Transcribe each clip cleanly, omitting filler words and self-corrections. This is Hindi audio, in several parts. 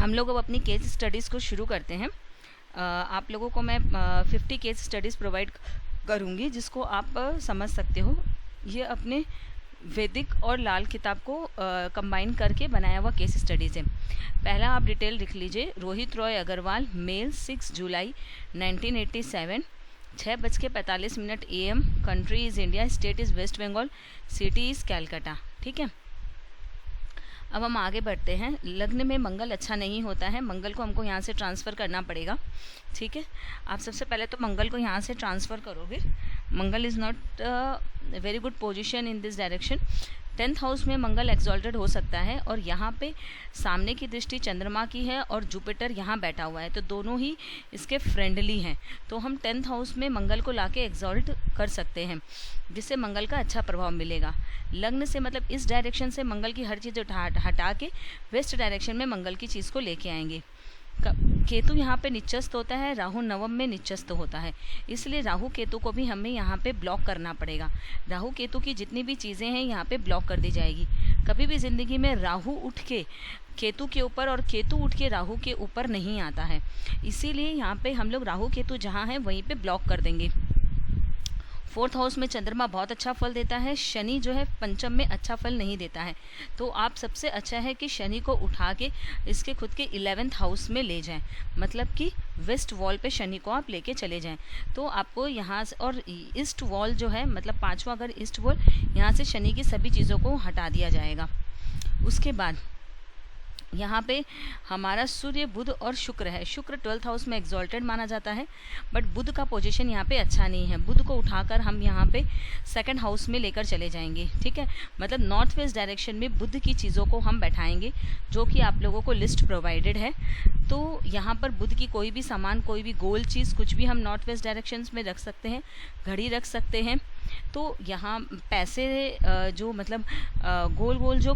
हम लोग अब अपनी केस स्टडीज़ को शुरू करते हैं। आप लोगों को मैं 50 केस स्टडीज़ प्रोवाइड करूँगी जिसको आप समझ सकते हो। ये अपने वैदिक और लाल किताब को कंबाइन करके बनाया हुआ केस स्टडीज़ है। पहला आप डिटेल लिख लीजिए। Rohit Roy Agarwal, male, 6 July 1987, 6:45 AM, country is India, state is West Bengal, city is Calcutta. ठीक है, अब हम आगे बढ़ते हैं। लग्न में मंगल अच्छा नहीं होता है, मंगल को हमको यहाँ से ट्रांसफ़र करना पड़ेगा। ठीक है, आप सबसे पहले तो मंगल को यहाँ से ट्रांसफ़र करोगे। Mangal is not very good position in this direction. 10th house में मंगल एक्सॉल्टेड हो सकता है और यहाँ पे सामने की दृष्टि चंद्रमा की है और जुपिटर यहाँ बैठा हुआ है, तो दोनों ही इसके फ्रेंडली हैं। तो हम 10th हाउस में मंगल को लाके एक्सॉल्ट कर सकते हैं, जिससे मंगल का अच्छा प्रभाव मिलेगा। लग्न से मतलब इस डायरेक्शन से मंगल की हर चीज़ हटा के वेस्ट डायरेक्शन में मंगल की चीज़ को लेके आएंगे। केतु यहाँ पे निचस्त होता है, राहु नवम में निचस्त होता है, इसलिए राहु केतु को भी हमें यहाँ पे ब्लॉक करना पड़ेगा। राहु केतु की जितनी भी चीज़ें हैं यहाँ पे ब्लॉक कर दी जाएगी। कभी भी ज़िंदगी में राहु उठ के केतु के ऊपर और केतु उठ के राहु के ऊपर नहीं आता है, इसीलिए यहाँ पे हम लोग राहु केतु जहाँ हैं वहीं पे ब्लॉक कर देंगे। 4th हाउस में चंद्रमा बहुत अच्छा फल देता है, शनि जो है पंचम में अच्छा फल नहीं देता है। तो आप सबसे अच्छा है कि शनि को उठा के इसके खुद के 11th हाउस में ले जाएं, मतलब कि वेस्ट वॉल पे शनि को आप लेके चले जाएं। तो आपको यहाँ से और ईस्ट वॉल जो है मतलब 5वां अगर ईस्ट वॉल, यहाँ से शनि की सभी चीज़ों को हटा दिया जाएगा। उसके बाद यहाँ पे हमारा सूर्य, बुध और शुक्र है। शुक्र 12th हाउस में एग्जॉल्टेड माना जाता है, बट बुध का पोजीशन यहाँ पे अच्छा नहीं है। बुध को उठाकर हम यहाँ पे 2nd हाउस में लेकर चले जाएंगे। ठीक है, मतलब नॉर्थ वेस्ट डायरेक्शन में बुध की चीज़ों को हम बैठाएंगे, जो कि आप लोगों को लिस्ट प्रोवाइडेड है। तो यहाँ पर बुध की कोई भी सामान, कोई भी गोल चीज़, कुछ भी हम नॉर्थ वेस्ट डायरेक्शन में रख सकते हैं। घड़ी रख सकते हैं। तो यहाँ पैसे जो मतलब गोल गोल जो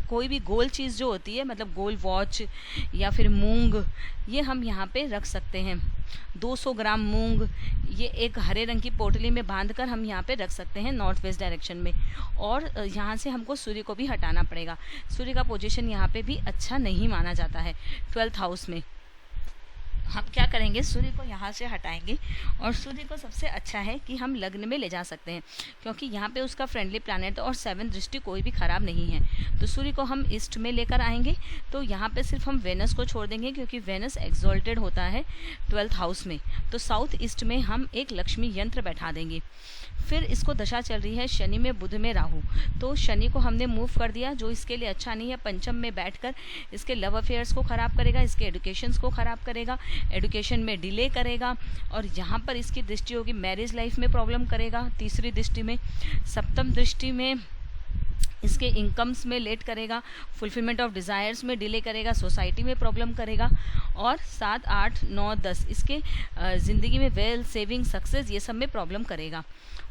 कोई भी गोल चीज़ जो होती है, मतलब गोल वॉच या फिर मूंग, ये हम यहाँ पे रख सकते हैं। 200 ग्राम मूंग ये एक हरे रंग की पोटली में बांधकर हम यहाँ पे रख सकते हैं नॉर्थ वेस्ट डायरेक्शन में। और यहाँ से हमको सूर्य को भी हटाना पड़ेगा। सूर्य का पोजीशन यहाँ पे भी अच्छा नहीं माना जाता है 12th हाउस में। हम क्या करेंगे, सूर्य को यहाँ से हटाएंगे और सूर्य को सबसे अच्छा है कि हम लग्न में ले जा सकते हैं, क्योंकि यहाँ पे उसका फ्रेंडली प्लैनेट और 7th दृष्टि कोई भी ख़राब नहीं है। तो सूर्य को हम ईस्ट में लेकर आएंगे। तो यहाँ पे सिर्फ हम वेनस को छोड़ देंगे, क्योंकि वेनस एक्सॉल्टेड होता है 12th हाउस में। तो साउथ ईस्ट में हम एक लक्ष्मी यंत्र बैठा देंगे। फिर इसको दशा चल रही है शनि में, बुध में, राहु। तो शनि को हमने मूव कर दिया, जो इसके लिए अच्छा नहीं है। पंचम में बैठकर इसके लव अफेयर्स को ख़राब करेगा, इसके एडुकेशंस को ख़राब करेगा, एडुकेशन में डिले करेगा। और यहाँ पर इसकी दृष्टि होगी मैरिज लाइफ में प्रॉब्लम करेगा 3री दृष्टि में। 7th दृष्टि में इसके इनकम्स में लेट करेगा, फुलफिलमेंट ऑफ डिज़ायर्स में डिले करेगा, सोसाइटी में प्रॉब्लम करेगा। और 7, 8, 9, 10 इसके ज़िंदगी में वेल्थ, सेविंग, सक्सेस ये सब में प्रॉब्लम करेगा।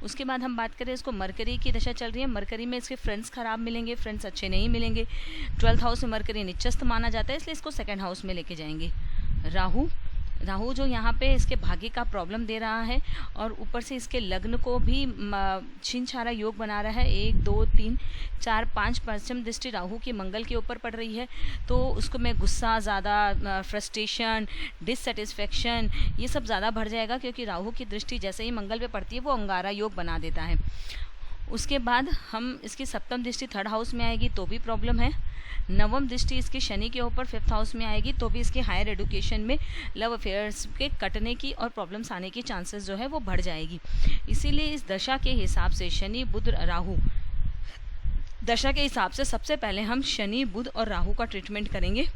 उसके बाद हम बात करें, इसको मरकरी की दशा चल रही है। मरकरी में इसके फ्रेंड्स खराब मिलेंगे, फ्रेंड्स अच्छे नहीं मिलेंगे। 12th हाउस में मरकरी निचस्त माना जाता है, इसलिए इसको 2nd हाउस में लेके जाएंगे। राहु जो यहाँ पे इसके भाग्य का प्रॉब्लम दे रहा है और ऊपर से इसके लग्न को भी छिन छारा योग बना रहा है। 1, 2, 3, 4, 5 पंचम दृष्टि राहु की मंगल के ऊपर पड़ रही है। तो उसको में गुस्सा ज़्यादा, फ्रस्ट्रेशन, डिससेटिस्फेक्शन ये सब ज़्यादा बढ़ जाएगा, क्योंकि राहु की दृष्टि जैसे ही मंगल पे पड़ती है वो अंगारा योग बना देता है। उसके बाद हम इसकी 7th दृष्टि 3rd हाउस में आएगी तो भी प्रॉब्लम है। 9वीं दृष्टि इसकी शनि के ऊपर 5th हाउस में आएगी तो भी इसके हायर एजुकेशन में लव अफेयर्स के कटने की और प्रॉब्लम्स आने की चांसेस जो है वो बढ़ जाएगी। इसीलिए इस दशा के हिसाब से शनि, बुध, राहु दशा के हिसाब से सबसे पहले हम शनि, बुध और राहु का ट्रीटमेंट करेंगे।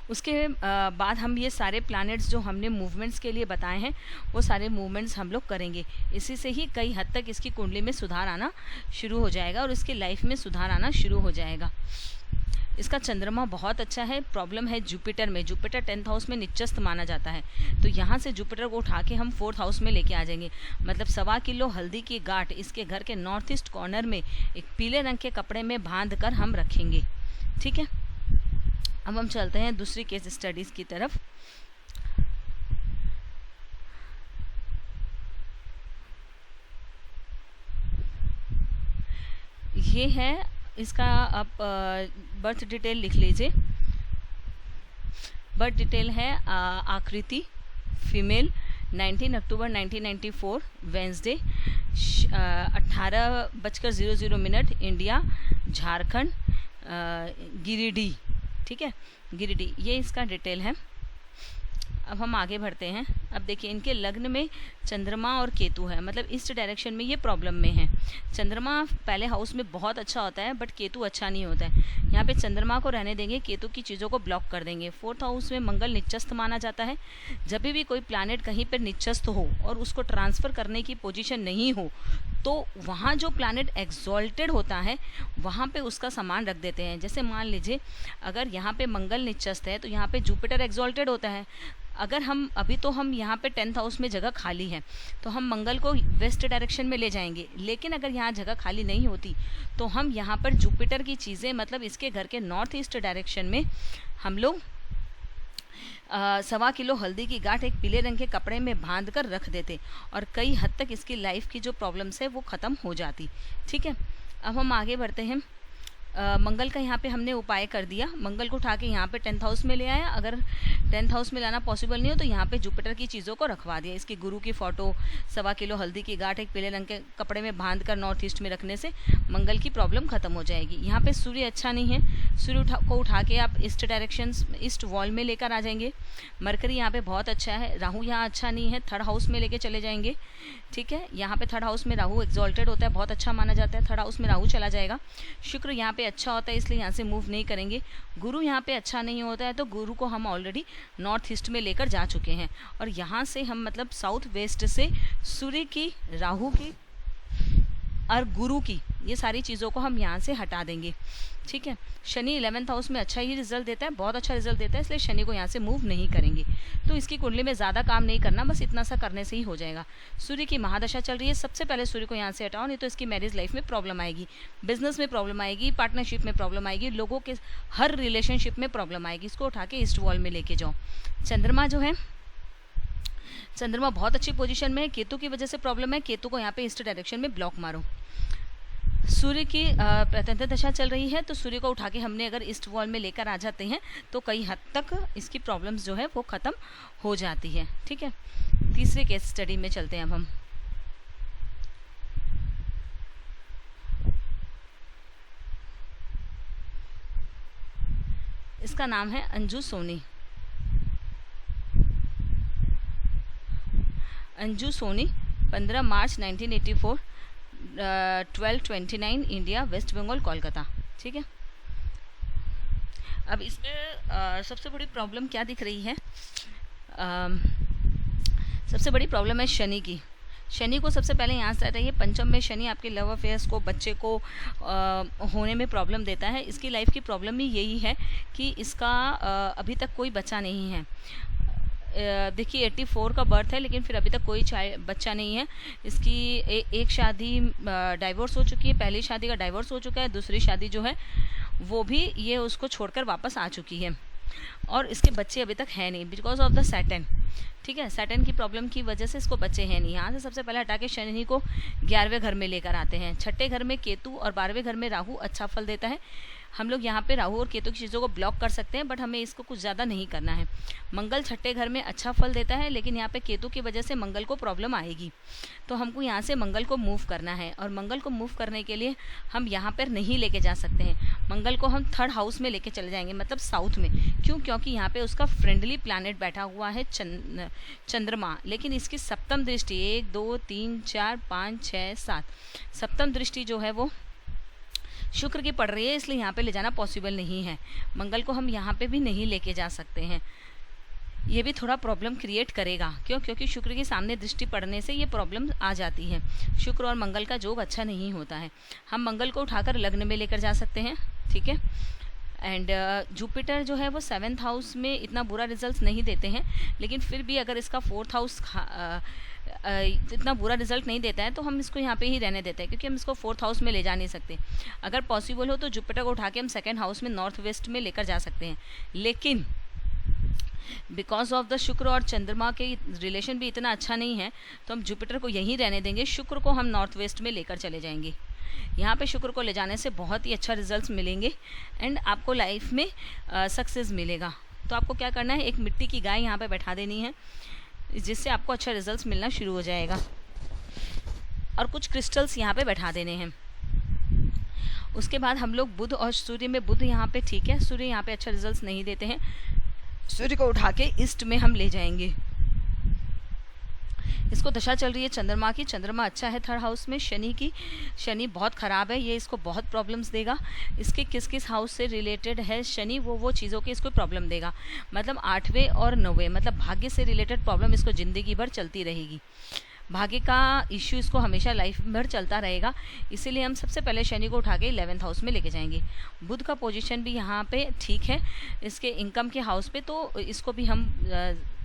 उसके बाद हम ये सारे प्लैनेट्स जो हमने मूवमेंट्स के लिए बताए हैं वो सारे मूवमेंट्स हम लोग करेंगे। इसी से ही कई हद तक इसकी कुंडली में सुधार आना शुरू हो जाएगा और इसकी लाइफ में सुधार आना शुरू हो जाएगा। इसका चंद्रमा बहुत अच्छा है। प्रॉब्लम है जुपिटर में। जुपिटर 10th हाउस में निचस्त माना जाता है, तो यहाँ से जुपिटर को उठा के हम 4th हाउस में लेके आ जाएंगे। मतलब 1.25 किलो हल्दी की गांठ इसके घर के नॉर्थ ईस्ट कॉर्नर में एक पीले रंग के कपड़े में बांध कर हम रखेंगे। ठीक है, अब हम चलते हैं दूसरी केस स्टडीज़ की तरफ। ये है इसका, आप बर्थ डिटेल लिख लीजिए। बर्थ डिटेल है आकृति, फीमेल, 19 अक्टूबर 1994, वेंसडे, 18:00 इंडिया, झारखंड, गिरिडीह, ठीक है, गिरिडीह, ये इसका डिटेल है। अब हम आगे बढ़ते हैं। अब देखिए इनके लग्न में चंद्रमा और केतु है, मतलब ईस्ट डायरेक्शन में ये प्रॉब्लम में है। चंद्रमा पहले हाउस में बहुत अच्छा होता है बट केतु अच्छा नहीं होता है। यहाँ पे चंद्रमा को रहने देंगे, केतु की चीज़ों को ब्लॉक कर देंगे। 4th हाउस में मंगल निचस्थ माना जाता है। जब भी कोई प्लैनेट कहीं पर निचस्थ हो और उसको ट्रांसफ़र करने की पोजीशन नहीं हो तो वहाँ जो प्लैनेट एक्सॉल्टेड होता है वहाँ पे उसका सामान रख देते हैं। जैसे मान लीजिए अगर यहाँ पे मंगल निचस्थ है तो यहाँ पे जुपिटर एक्सॉल्टेड होता है। अगर हम अभी तो हम यहाँ पे 10th हाउस में जगह खाली है तो हम मंगल को वेस्ट डायरेक्शन में ले जाएंगे, लेकिन अगर यहाँ जगह खाली नहीं होती तो हम यहाँ पर जुपिटर की चीज़ें, मतलब इसके घर के नॉर्थ ईस्ट डायरेक्शन में हम लोग 1.25 किलो हल्दी की गांठ एक पीले रंग के कपड़े में बांध कर रख देते और कई हद तक इसकी लाइफ की जो प्रॉब्लम्स है वो ख़त्म हो जाती। ठीक है, अब हम आगे बढ़ते हैं। मंगल का यहाँ पे हमने उपाय कर दिया। मंगल को उठा के यहाँ पे 10th हाउस में ले आया। अगर 10th हाउस में लाना पॉसिबल नहीं हो तो यहाँ पे जुपिटर की चीज़ों को रखवा दिया। इसकी गुरु की फ़ोटो, 1.25 किलो हल्दी की गांठ एक पीले रंग के कपड़े में बांध कर नॉर्थ ईस्ट में रखने से मंगल की प्रॉब्लम खत्म हो जाएगी। यहाँ पे सूर्य अच्छा नहीं है, सूर्य को उठा के आप ईस्ट डायरेक्शन, ईस्ट वॉल में लेकर आ जाएंगे। मरकरी यहाँ पे बहुत अच्छा है, राहु यहाँ अच्छा नहीं है, 3rd हाउस में लेके चले जाएंगे। ठीक है, यहाँ पे 3rd हाउस में राहु एक्सॉल्टेड होता है, बहुत अच्छा माना जाता है, 3rd हाउस में राहु चला जाएगा। शुक्र यहाँ पे अच्छा होता है इसलिए यहाँ से मूव नहीं करेंगे। गुरु यहाँ पे अच्छा नहीं होता है तो गुरु को हम ऑलरेडी नॉर्थ ईस्ट में लेकर जा चुके हैं और यहाँ से हम मतलब साउथ वेस्ट से सूर्य की, राहु की और गुरु की, ये सारी चीज़ों को हम यहाँ से हटा देंगे। ठीक है, शनि 11th हाउस में अच्छा ही रिजल्ट देता है, बहुत अच्छा रिजल्ट देता है, इसलिए शनि को यहाँ से मूव नहीं करेंगे। तो इसकी कुंडली में ज़्यादा काम नहीं करना, बस इतना सा करने से ही हो जाएगा। सूर्य की महादशा चल रही है, सबसे पहले सूर्य को यहाँ से हटाओ, नहीं तो इसकी मैरिज लाइफ में प्रॉब्लम आएगी, बिजनेस में प्रॉब्लम आएगी, पार्टनरशिप में प्रॉब्लम आएगी, लोगों के हर रिलेशनशिप में प्रॉब्लम आएगी। इसको उठा के ईस्ट वॉल में लेके जाओ। चंद्रमा जो है, चंद्रमा बहुत अच्छी पोजीशन में है, केतु की वजह से प्रॉब्लम है, केतु को यहाँ पे ईस्ट डायरेक्शन में ब्लॉक मारो। सूर्य की प्रत्यंतर दशा चल रही है तो सूर्य को उठा के हमने अगर ईस्ट वॉल में लेकर आ जाते हैं तो कई हद तक इसकी प्रॉब्लम्स जो है वो ख़त्म हो जाती है। ठीक है, तीसरे केस स्टडी में चलते हैं अब हम। इसका नाम है अंजू सोनी। अंजू सोनी 15 मार्च 1984, 12:29 इंडिया, वेस्ट बंगाल, कोलकाता। ठीक है, अब इसमें सबसे बड़ी प्रॉब्लम क्या दिख रही है? सबसे बड़ी प्रॉब्लम है शनि की। शनि को सबसे पहले यहाँ से हटाइए। पंचम में शनि आपके लव अफेयर्स को, बच्चे को होने में प्रॉब्लम देता है। इसकी लाइफ की प्रॉब्लम ही यही है कि इसका अभी तक कोई बच्चा नहीं है। देखिए 84 का बर्थ है लेकिन फिर अभी तक कोई बच्चा नहीं है। इसकी एक शादी डाइवोर्स हो चुकी है, पहली शादी का डाइवोर्स हो चुका है, दूसरी शादी जो है वो भी ये उसको छोड़कर वापस आ चुकी है और इसके बच्चे अभी तक है नहीं बिकॉज ऑफ द सैटर्न। ठीक है, सैटर्न की प्रॉब्लम की वजह से इसको बच्चे हैं नहीं। यहाँ से सबसे पहले हटा के शनि को 11वें घर में लेकर आते हैं। 6ठे घर में केतु और 12वें घर में राहु अच्छा फल देता है। हम लोग यहाँ पे राहु और केतु की चीज़ों को ब्लॉक कर सकते हैं बट हमें इसको कुछ ज़्यादा नहीं करना है। मंगल 6ठे घर में अच्छा फल देता है लेकिन यहाँ पे केतु की वजह से मंगल को प्रॉब्लम आएगी, तो हमको यहाँ से मंगल को मूव करना है और मंगल को मूव करने के लिए हम यहाँ पर नहीं लेके जा सकते हैं। मंगल को हम 3rd हाउस में लेके चले जाएंगे, मतलब साउथ में। क्यों? क्योंकि यहाँ पे उसका फ्रेंडली प्लैनेट बैठा हुआ है चंद्रमा, लेकिन इसकी सप्तम दृष्टि 1 2 3 4 5 6 7 सप्तम दृष्टि जो है वो शुक्र की पड़ रही है, इसलिए यहाँ पे ले जाना पॉसिबल नहीं है। मंगल को हम यहाँ पे भी नहीं लेके जा सकते हैं, ये भी थोड़ा प्रॉब्लम क्रिएट करेगा। क्यों? क्योंकि शुक्र के सामने दृष्टि पड़ने से ये प्रॉब्लम आ जाती है। शुक्र और मंगल का जोग अच्छा नहीं होता है। हम मंगल को उठाकर लग्न में लेकर जा सकते हैं। ठीक है, एंड जुपिटर जो है वो 7th हाउस में इतना बुरा रिजल्ट नहीं देते हैं, लेकिन फिर भी अगर इसका 4th हाउस इतना बुरा रिजल्ट नहीं देता है तो हम इसको यहाँ पे ही रहने देते हैं, क्योंकि हम इसको 4th हाउस में ले जा नहीं सकते। अगर पॉसिबल हो तो जुपिटर को उठा के हम 2nd हाउस में नॉर्थ वेस्ट में लेकर जा सकते हैं, लेकिन बिकॉज ऑफ द शुक्र और चंद्रमा के रिलेशन भी इतना अच्छा नहीं है तो हम जुपिटर को यहीं रहने देंगे। शुक्र को हम नॉर्थ वेस्ट में लेकर चले जाएंगे। यहाँ पे शुक्र को ले जाने से बहुत ही अच्छा रिजल्ट्स मिलेंगे एंड आपको लाइफ में सक्सेस मिलेगा। तो आपको क्या करना है, एक मिट्टी की गाय यहाँ पे बैठा देनी है, जिससे आपको अच्छा रिजल्ट्स मिलना शुरू हो जाएगा। और कुछ क्रिस्टल्स यहाँ पे बैठा देने हैं। उसके बाद हम लोग बुध और सूर्य में, बुध यहाँ पे ठीक है, सूर्य यहाँ पे अच्छा रिजल्ट्स नहीं देते हैं, सूर्य को उठा के ईस्ट में हम ले जाएंगे। इसको दशा चल रही है चंद्रमा की, चंद्रमा अच्छा है थर्ड हाउस में, शनि की, शनि बहुत ख़राब है, ये इसको बहुत प्रॉब्लम्स देगा। इसके किस किस हाउस से रिलेटेड है शनि, वो चीज़ों की इसको प्रॉब्लम देगा, मतलब 8वें और 9वें, मतलब भाग्य से रिलेटेड प्रॉब्लम इसको ज़िंदगी भर चलती रहेगी। भाग्य का इश्यू इसको हमेशा लाइफ भर चलता रहेगा, इसीलिए हम सबसे पहले शनि को उठा के 11th हाउस में लेके जाएंगे। बुध का पोजीशन भी यहाँ पे ठीक है इसके इनकम के हाउस पे, तो इसको भी हम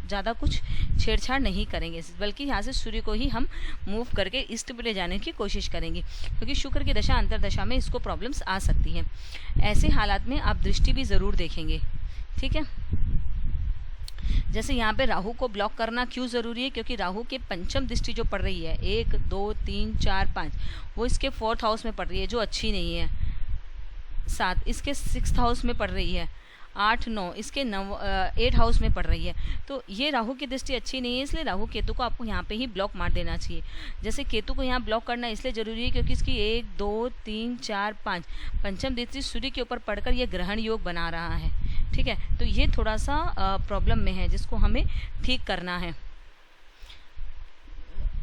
ज़्यादा कुछ छेड़छाड़ नहीं करेंगे, बल्कि यहाँ से सूर्य को ही हम मूव करके ईस्ट में ले जाने की कोशिश करेंगे, क्योंकि शुक्र की दशा अंतरदशा में इसको प्रॉब्लम्स आ सकती हैं। ऐसे हालात में आप दृष्टि भी ज़रूर देखेंगे, ठीक है। जैसे यहाँ पे राहु को ब्लॉक करना क्यों ज़रूरी है, क्योंकि राहु के पंचम दृष्टि जो पड़ रही है 1 2 3 4 5, वो इसके 4th हाउस में पड़ रही है, जो अच्छी नहीं है। 7 इसके 6th हाउस में पड़ रही है, 8 9 इसके 8 हाउस में पड़ रही है। तो ये राहु की दृष्टि अच्छी नहीं है, इसलिए राहु केतु को आपको यहाँ पे ही ब्लॉक मार देना चाहिए। जैसे केतु को यहाँ ब्लॉक करना इसलिए ज़रूरी है क्योंकि इसकी 1 2 3 4 5 पंचम दृष्टि सूर्य के ऊपर पड़कर ये ग्रहण योग बना रहा है, ठीक है। तो ये थोड़ा सा प्रॉब्लम में है, जिसको हमें ठीक करना है।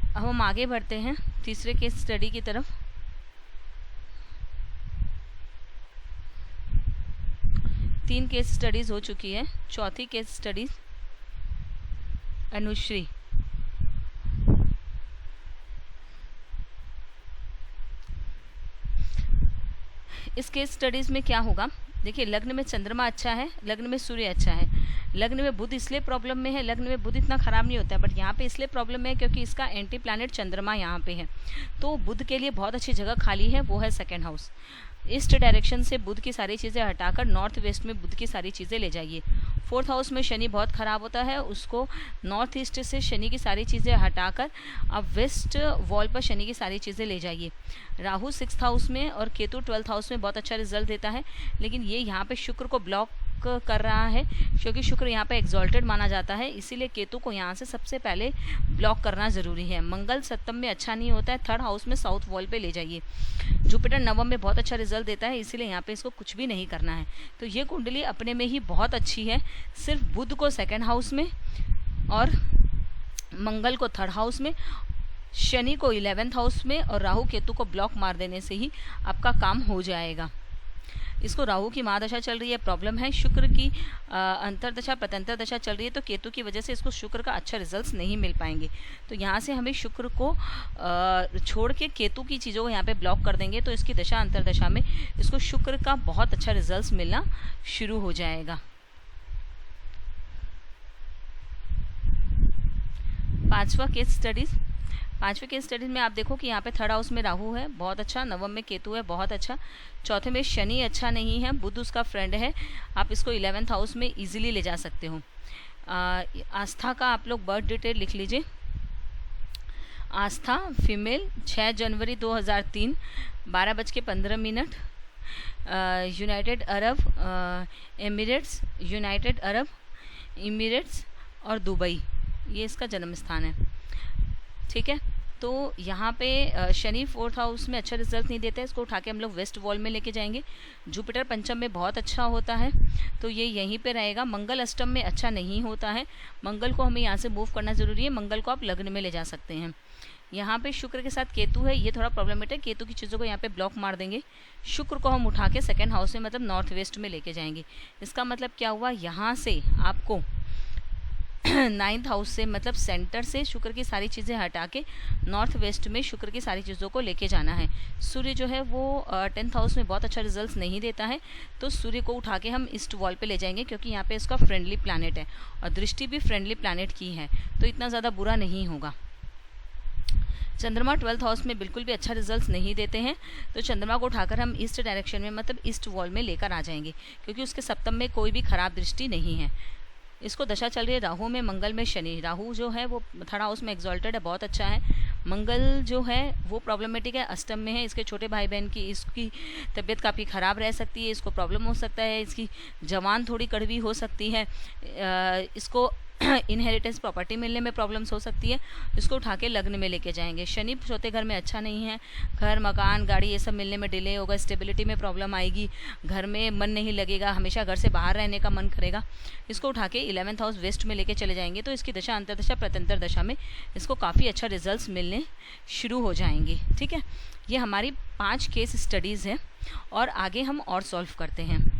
अब हम आगे बढ़ते हैं तीसरे केस स्टडी की तरफ। तीन केस स्टडीज हो चुकी है, चौथी केस स्टडीज अनुश्री। इस केस स्टडीज में क्या होगा, देखिए लग्न में चंद्रमा अच्छा है, लग्न में सूर्य अच्छा है, लग्न में बुध इसलिए प्रॉब्लम में है, लग्न में बुध इतना खराब नहीं होता है, बट यहाँ पे इसलिए प्रॉब्लम में है क्योंकि इसका एंटी प्लैनेट चंद्रमा यहाँ पे है। तो बुध के लिए बहुत अच्छी जगह खाली है, वो है 2nd हाउस। ईस्ट डायरेक्शन से बुध की सारी चीज़ें हटाकर नॉर्थ वेस्ट में बुध की सारी चीज़ें ले जाइए। 4th हाउस में शनि बहुत ख़राब होता है, उसको नॉर्थ ईस्ट से शनि की सारी चीज़ें हटाकर अब वेस्ट वॉल पर शनि की सारी चीज़ें ले जाइए। राहु 6th हाउस में और केतु 12th हाउस में बहुत अच्छा रिजल्ट देता है, लेकिन ये यहाँ पे शुक्र को ब्लॉक कर रहा है, क्योंकि शुक्र यहाँ पे एग्जॉल्टेड माना जाता है, इसीलिए केतु को यहाँ से सबसे पहले ब्लॉक करना ज़रूरी है। मंगल 7th में अच्छा नहीं होता है, 3rd हाउस में साउथ वॉल पे ले जाइए। जुपिटर 9th में बहुत अच्छा रिजल्ट देता है, इसीलिए यहाँ पे इसको कुछ भी नहीं करना है। तो ये कुंडली अपने में ही बहुत अच्छी है, सिर्फ बुध को 2nd हाउस में और मंगल को 3rd हाउस में, शनि को 11th हाउस में और राहु केतु को ब्लॉक मार देने से ही आपका काम हो जाएगा। इसको राहु की महादशा चल रही है, प्रॉब्लम है। शुक्र की अंतरदशा प्रत्यंतर दशा चल रही है, तो केतु की वजह से इसको शुक्र का अच्छा रिजल्ट्स नहीं मिल पाएंगे। तो यहाँ से हमें शुक्र को छोड़ के केतु की चीज़ों को यहाँ पे ब्लॉक कर देंगे, तो इसकी दशा अंतरदशा में इसको शुक्र का बहुत अच्छा रिजल्ट्स मिलना शुरू हो जाएगा। 5वां केस स्टडीज़। 5वें केस स्टडीज में आप देखो कि यहाँ पे 3rd हाउस में राहु है, बहुत अच्छा, 9th में केतु है, बहुत अच्छा, 4th में शनि अच्छा नहीं है, बुध उसका फ्रेंड है, आप इसको 11th हाउस में इजीली ले जा सकते हो। आस्था का आप लोग बर्थ डिटेल लिख लीजिए। आस्था फीमेल, 6 जनवरी 2003, 12:15, United Arab Emirates, United Arab Emirates और दुबई, ये इसका जन्म स्थान है, ठीक है। तो यहाँ पे शनि 4th हाउस में अच्छा रिजल्ट नहीं देता है, इसको उठा के हम लोग वेस्ट वॉल में लेके जाएंगे। जुपिटर पंचम में बहुत अच्छा होता है, तो ये यहीं पे रहेगा। मंगल अष्टम में अच्छा नहीं होता है, मंगल को हमें यहाँ से मूव करना ज़रूरी है, मंगल को आप लग्न में ले जा सकते हैं। यहाँ पे शुक्र के साथ केतु है, ये थोड़ा प्रॉब्लमेटिक है, केतु की चीज़ों को यहाँ पे ब्लॉक मार देंगे। शुक्र को हम उठा के 2nd हाउस में मतलब नॉर्थ वेस्ट में लेके जाएंगे। इसका मतलब क्या हुआ, यहाँ से आपको 9th हाउस से मतलब सेंटर से शुक्र की सारी चीज़ें हटा के नॉर्थ वेस्ट में शुक्र की सारी चीज़ों को लेके जाना है। सूर्य जो है वो 10th हाउस में बहुत अच्छा रिजल्ट्स नहीं देता है, तो सूर्य को उठा के हम ईस्ट वॉल पे ले जाएंगे, क्योंकि यहाँ पे इसका फ्रेंडली प्लैनेट है और दृष्टि भी फ्रेंडली प्लैनेट की है, तो इतना ज़्यादा बुरा नहीं होगा। चंद्रमा 12th हाउस में बिल्कुल भी अच्छा रिजल्ट्स नहीं देते हैं, तो चंद्रमा को उठाकर हम ईस्ट डायरेक्शन में मतलब ईस्ट वॉल में लेकर आ जाएंगे, क्योंकि उसके सप्तम में कोई भी खराब दृष्टि नहीं है। इसको दशा चल रही है राहु में, मंगल में शनि। राहु जो है वो 3rd हाउस में एग्जॉल्टेड है, बहुत अच्छा है। मंगल जो है वो प्रॉब्लमेटिक है, अष्टम में है, इसके छोटे भाई बहन की इसकी तबीयत काफ़ी ख़राब रह सकती है, इसको प्रॉब्लम हो सकता है, इसकी जवान थोड़ी कड़वी हो सकती है, इसको इनहेरिटेंस प्रॉपर्टी मिलने में प्रॉब्लम्स हो सकती है, इसको उठा के लग्न में लेके जाएंगे। शनि चौथे घर में अच्छा नहीं है, घर मकान गाड़ी ये सब मिलने में डिले होगा, स्टेबिलिटी में प्रॉब्लम आएगी, घर में मन नहीं लगेगा, हमेशा घर से बाहर रहने का मन करेगा। इसको उठा के 11th हाउस वेस्ट में लेके चले जाएंगे तो इसकी दशा अंतर्दशा प्रत्यंतर दशा में इसको काफ़ी अच्छा रिजल्ट मिलने शुरू हो जाएंगे। ठीक है, ये हमारी 5 केस स्टडीज़ हैं और आगे हम और सॉल्व करते हैं।